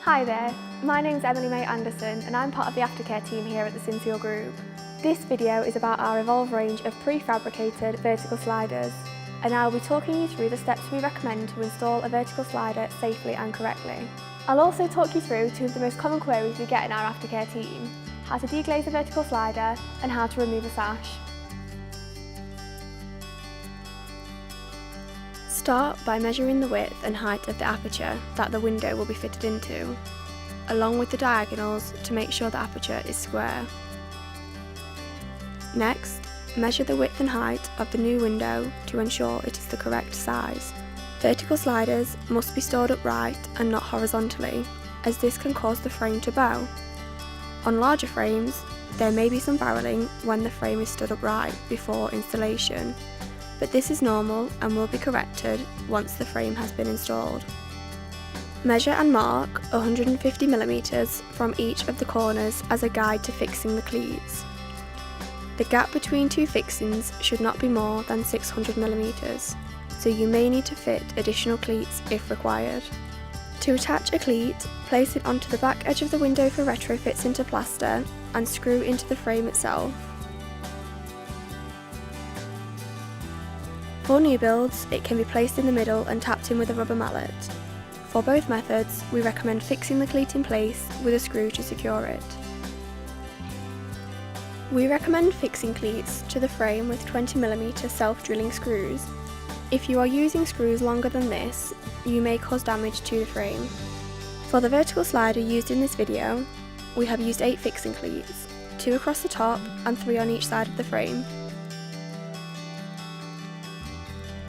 Hi there, my name's Emily May Anderson and I'm part of the aftercare team here at the Synseal Group. This video is about our Evolve range of prefabricated vertical sliders, and I'll be talking you through the steps we recommend to install a vertical slider safely and correctly. I'll also talk you through two of the most common queries we get in our aftercare team: how to deglaze a vertical slider and how to remove a sash. Start by measuring the width and height of the aperture that the window will be fitted into, along with the diagonals to make sure the aperture is square. Next, measure the width and height of the new window to ensure it is the correct size. Vertical sliders must be stored upright and not horizontally, as this can cause the frame to bow. On larger frames, there may be some barrelling when the frame is stood upright before installation, but this is normal and will be corrected once the frame has been installed. Measure and mark 150mm from each of the corners as a guide to fixing the cleats. The gap between two fixings should not be more than 600mm, so you may need to fit additional cleats if required. To attach a cleat, place it onto the back edge of the window for retrofits into plaster and screw into the frame itself. For new builds, it can be placed in the middle and tapped in with a rubber mallet. For both methods, we recommend fixing the cleat in place with a screw to secure it. We recommend fixing cleats to the frame with 20mm self-drilling screws. If you are using screws longer than this, you may cause damage to the frame. For the vertical slider used in this video, we have used 8 fixing cleats, 2 across the top and 3 on each side of the frame.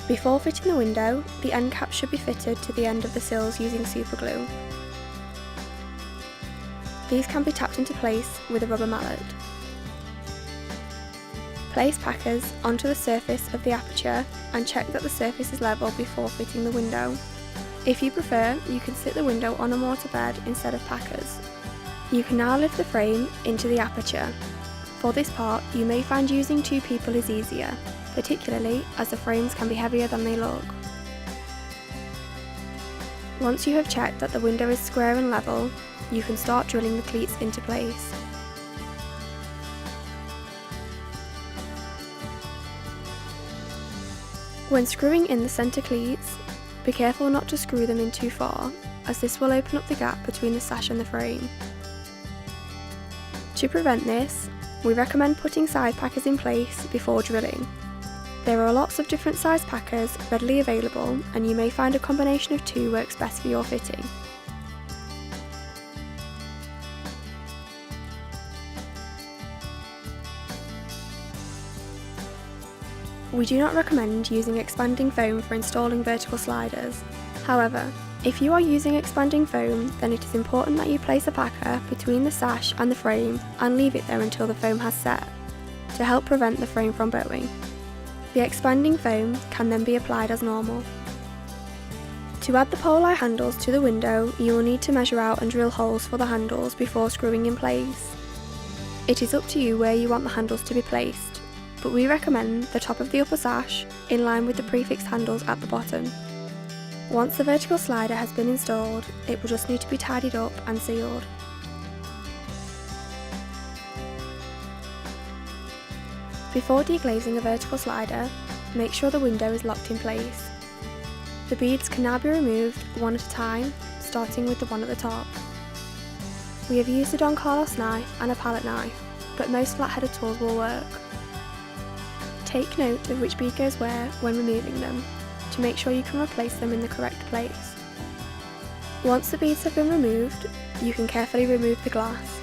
Before fitting the window, the end cap should be fitted to the end of the sills using super glue. These can be tapped into place with a rubber mallet. Place packers onto the surface of the aperture and check that the surface is level before fitting the window. If you prefer, you can sit the window on a mortar bed instead of packers. You can now lift the frame into the aperture. For this part, you may find using 2 people is easier, particularly as the frames can be heavier than they look. Once you have checked that the window is square and level, you can start drilling the cleats into place. When screwing in the centre cleats, be careful not to screw them in too far, as this will open up the gap between the sash and the frame. To prevent this, we recommend putting side packers in place before drilling. There are lots of different size packers readily available, and you may find a combination of 2 works best for your fitting. We do not recommend using expanding foam for installing vertical sliders. However, if you are using expanding foam, then it is important that you place a packer between the sash and the frame and leave it there until the foam has set, to help prevent the frame from bowing. The expanding foam can then be applied as normal. To add the pole eye handles to the window, you will need to measure out and drill holes for the handles before screwing in place. It is up to you where you want the handles to be placed, but we recommend the top of the upper sash in line with the prefixed handles at the bottom. Once the vertical slider has been installed, it will just need to be tidied up and sealed. Before deglazing a vertical slider, make sure the window is locked in place. The beads can now be removed one at a time, starting with the one at the top. We have used a Don Carlos knife and a palette knife, but most flat-headed tools will work. Take note of which bead goes where when removing them, to make sure you can replace them in the correct place. Once the beads have been removed, you can carefully remove the glass.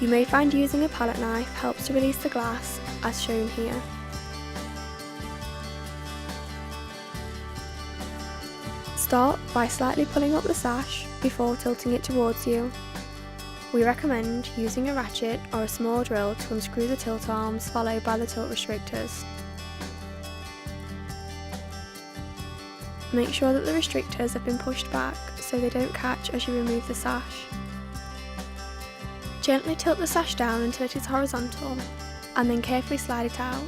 You may find using a palette knife helps to release the glass, as shown here. Start by slightly pulling up the sash before tilting it towards you. We recommend using a ratchet or a small drill to unscrew the tilt arms, followed by the tilt restrictors. Make sure that the restrictors have been pushed back so they don't catch as you remove the sash. Gently tilt the sash down until it is horizontal, and then carefully slide it out.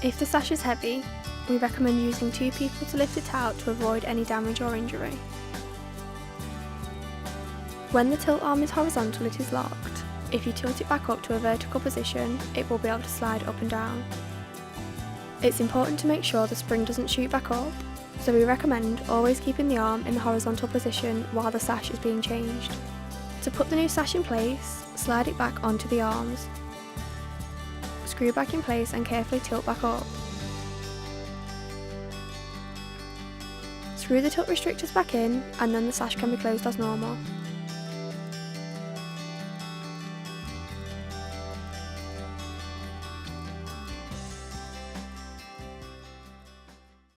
If the sash is heavy, we recommend using 2 people to lift it out to avoid any damage or injury. When the tilt arm is horizontal, it is locked. If you tilt it back up to a vertical position, it will be able to slide up and down. It's important to make sure the spring doesn't shoot back up, so we recommend always keeping the arm in the horizontal position while the sash is being changed. To put the new sash in place, slide it back onto the arms. Screw back in place and carefully tilt back up. Screw the tilt restrictors back in and then the sash can be closed as normal.